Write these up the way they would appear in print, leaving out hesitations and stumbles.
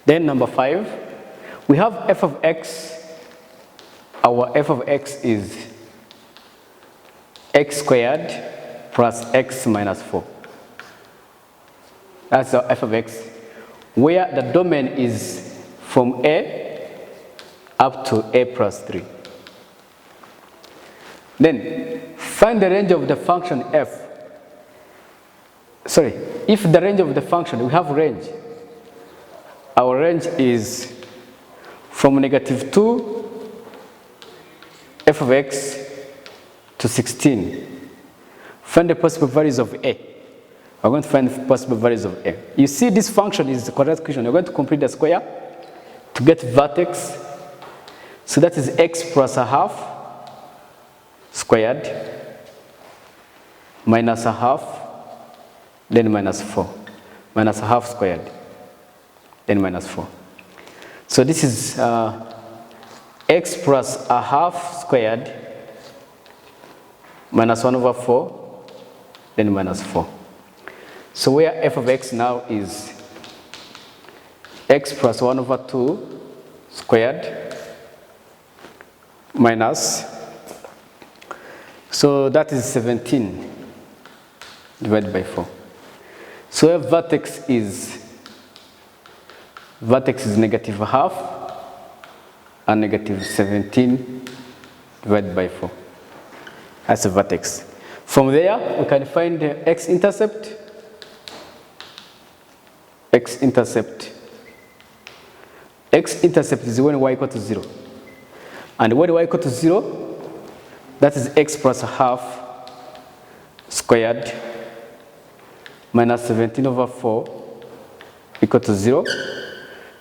Then number 5, we have f of x. Our f of x is x squared plus x minus 4. That's our f of x, where the domain is from a up to a plus 3. Then find the range of the function f. Sorry, if the range of the function, we have range. Our range is from negative 2 f of x to 16. Find the possible values of a. We're going to find the possible values of a. You see, this function is the quadratic equation. You're going to complete the square to get vertex. So that is x plus a half squared minus a half, then minus 4, minus a half squared, then minus 4. So this is x plus a half squared minus 1 over 4, then minus 4. So where f of x now is x plus 1 over 2 squared minus, so that is 17 divided by 4. So where vertex is negative half and negative 17 divided by 4. That's a vertex. From there, we can find the x-intercept. X-intercept is when y equal to 0. And when y equal to 0, that is x plus a half squared minus 17 over 4 equal to 0.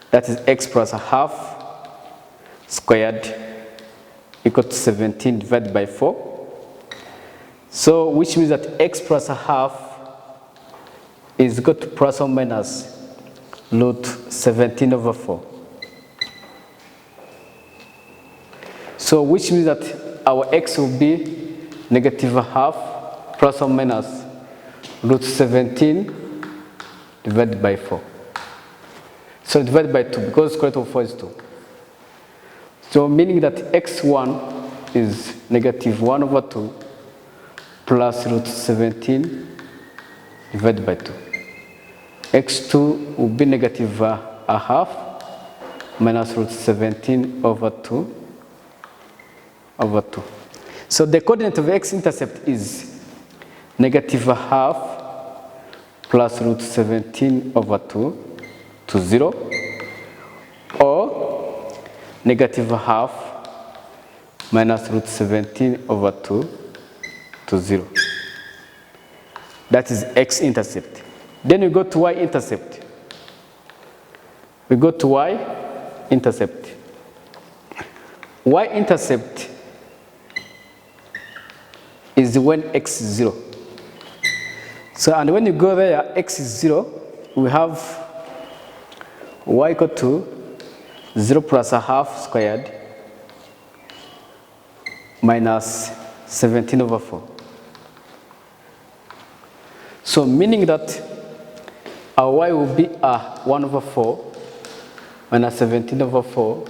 That is x plus a half squared equal to 17 divided by 4. So which means that x plus a half is equal to plus or minus root 17 over 4. So which means that our x will be negative half plus or minus root 17 divided by 4. So divided by 2, because square root of 4 is 2. So meaning that x1 is negative 1 over 2 plus root 17 divided by 2. x2 will be negative a half minus root 17 over 2 over 2. So the coordinate of x-intercept is negative a half plus root 17 over 2 to 0, or negative a half minus root 17 over 2 to 0. That is x-intercept. Then we go to y-intercept. We go to y-intercept. Y-intercept is when x is 0. So, and when you go there, x is 0, we have y equal to 0 plus a half squared minus 17 over 4. So meaning that our y will be 1 over 4 minus 17 over 4.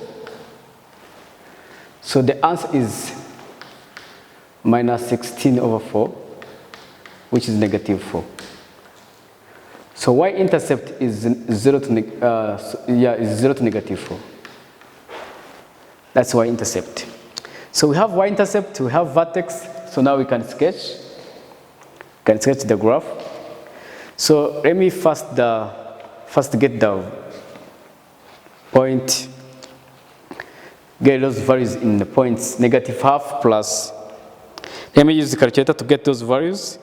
So the answer is minus 16 over 4, which is negative 4. So y-intercept is 0 to negative 4. That's y-intercept. So we have y-intercept, we have vertex. So now we can sketch the graph. So let me first get the point, get those values in the points, negative half plus. Let me use the calculator to get those values.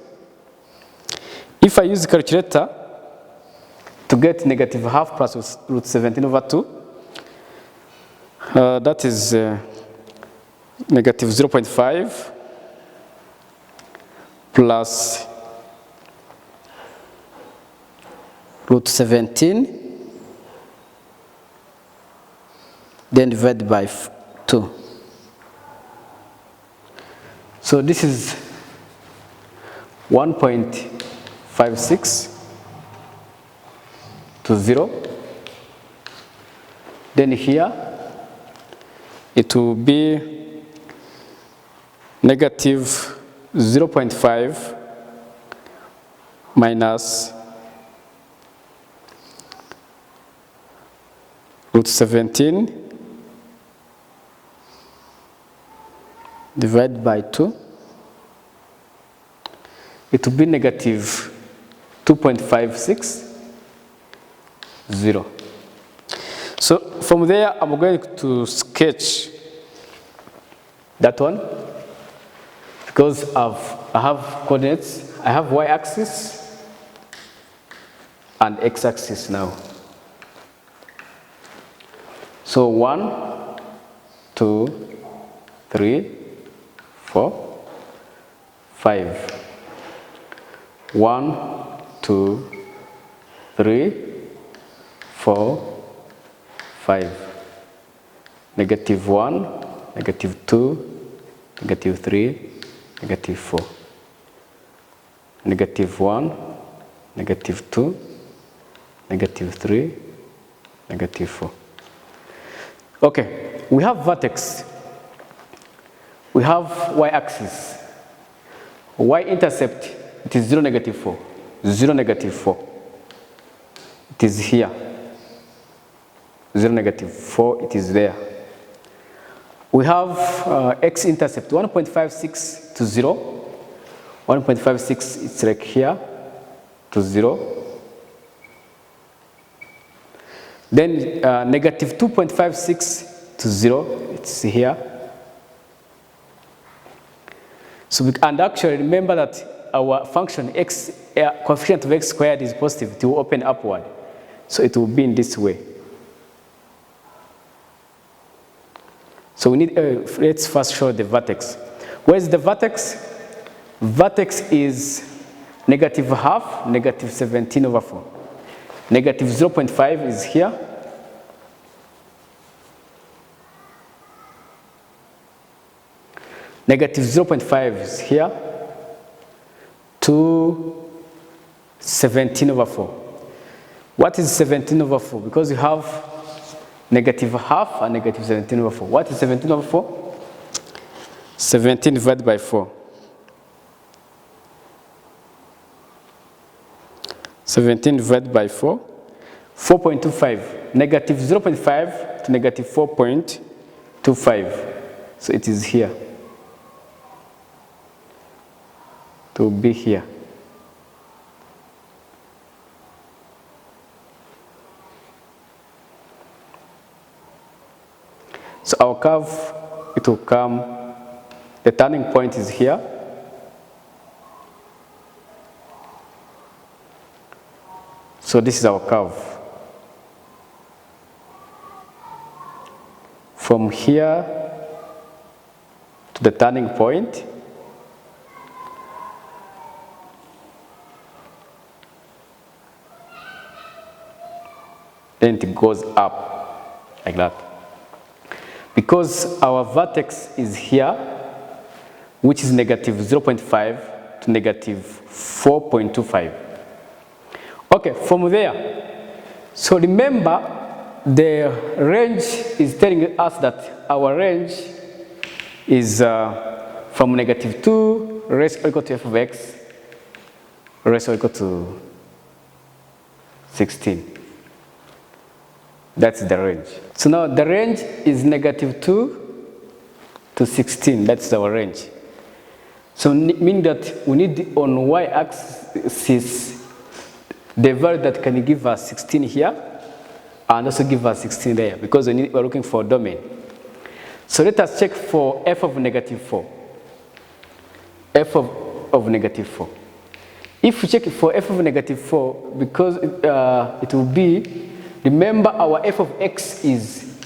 If I use the calculator to get negative half plus root 17 over 2, that is negative 0.5 plus root 17, then divided by 2. So this is 1.56 to 0. Then here, it will be negative 0.5 minus root 17 divided by 2. It will be negative 2.560. So from there, I'm going to sketch that one because I have coordinates. I have y-axis and x-axis now. So 1, 2, 3, 4, 5. 1, 2, 3, 4, 5. Negative 1, negative 2, negative 3, negative 4. Negative 1, negative 2, negative 3, negative 4. Okay, we have vertex. We have y-axis. Y-intercept, it is 0, negative 4. 0, negative 4. It is here. 0, negative 4, it is there. We have x-intercept, 1.56 to 0. 1.56, it's like here to 0. Then negative 2.56 to 0, it's here. So, and actually remember that our function x, coefficient of x squared is positive, it will open upward. So it will be in this way. So we need, let's first show the vertex. Where is the vertex? Vertex is negative half, negative 17 over 4. Negative 0.5 is here. Negative 0.5 is here. To 17 over 4. What is 17 over 4? Because you have negative half and negative 17 over 4. What is 17 over 4? 17 divided by 4. 17 divided by 4. 4.25. Negative 0.5 to negative 4.25. So it is here. To be here. So our curve, it will come, the turning point is here. So this is our curve. From here to the turning point, then it goes up like that. Because our vertex is here, which is negative 0.5 to negative 4.25. Okay, from there, so remember the range is telling us that our range is from negative 2 raised or equal to f of x raised or equal to 16. That's the range. So now the range is negative 2 to 16. That's our range. So meaning that we need on y-axis the value that can give us 16 here and also give us 16 there because we're looking for a domain. So let us check for f of negative 4. F of negative 4. If we check for f of negative 4, because it will be, remember our f of x is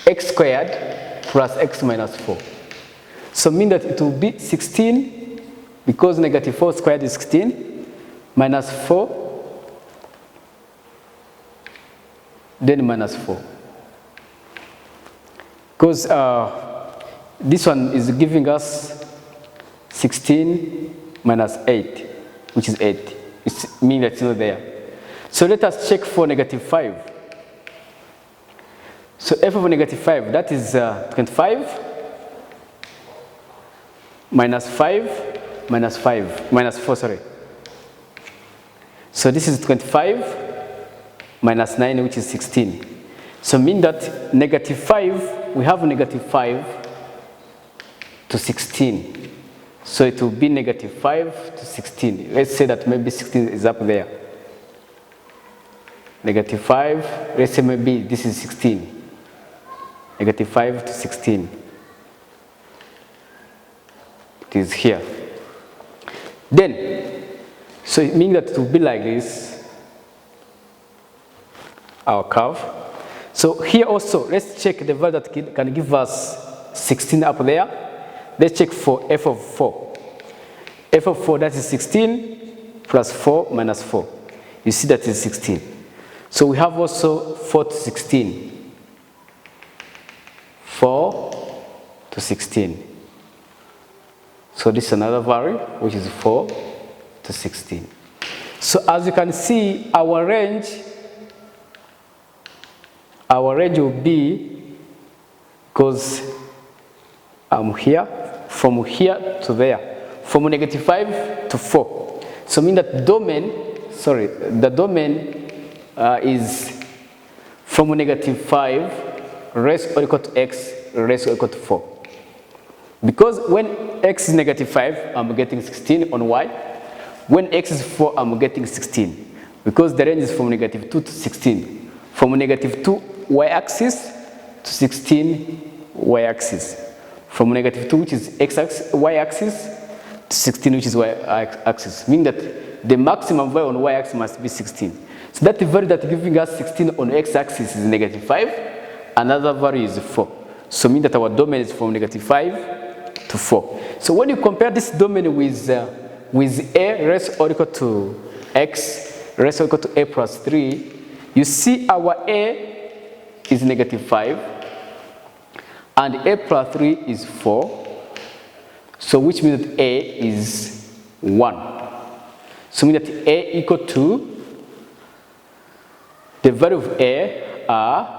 x squared plus x minus 4. So mean that it will be 16 because negative 4 squared is 16 minus 4 then minus 4. Because this one is giving us 16 minus 8, which is 8. It means that it's not there. So let us check for negative 5. So f of negative 5, that is 25 minus 5 minus 5 minus 4, sorry. So this is 25 minus 9, which is 16. So mean that negative 5, we have negative 5 to 16. So it will be negative 5 to 16. Let's say that maybe 16 is up there. Negative 5, let's say maybe this is 16. Negative 5 to 16. It is here. Then, so it means that it will be like this, our curve. So here also, let's check the value that can give us 16 up there. Let's check for f of 4. F of 4, that is 16 plus 4 minus 4. You see that is 16. So we have also 4 to 16. 4 to 16. So this is another value, which is 4 to 16. So as you can see, our range will be, because I'm here, from here to there, from negative 5 to 4. So mean that the domain is from negative 5 raised or equal to x raised or equal to 4. Because when x is negative 5, I'm getting 16 on y. When x is 4, I'm getting 16. Because the range is from negative 2 to 16. From negative 2 y-axis to 16 y-axis. From negative 2, which is x-axis, y-axis, to 16, which is y-axis. Meaning that the maximum value on y-axis must be 16. So that the value that giving us 16 on x-axis is negative 5. Another value is 4. So mean that our domain is from negative 5 to 4. So when you compare this domain with a raised or equal to x raised or equal to a plus 3, you see our a is negative 5 and a plus 3 is 4. So which means that a is 1. So mean that a equal to, the value of a are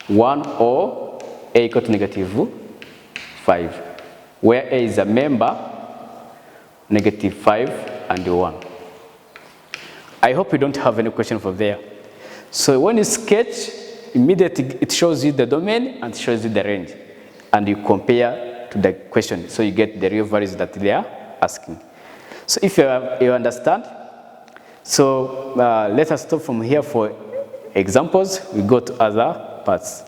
1 or a equal to negative 5, where a is a member, negative 5 and 1. I hope you don't have any question from there. So when you sketch, immediately it shows you the domain and shows you the range, and you compare to the question, so you get the real values that they are asking. So if you understand, so let us stop from here for examples. We go to other parts.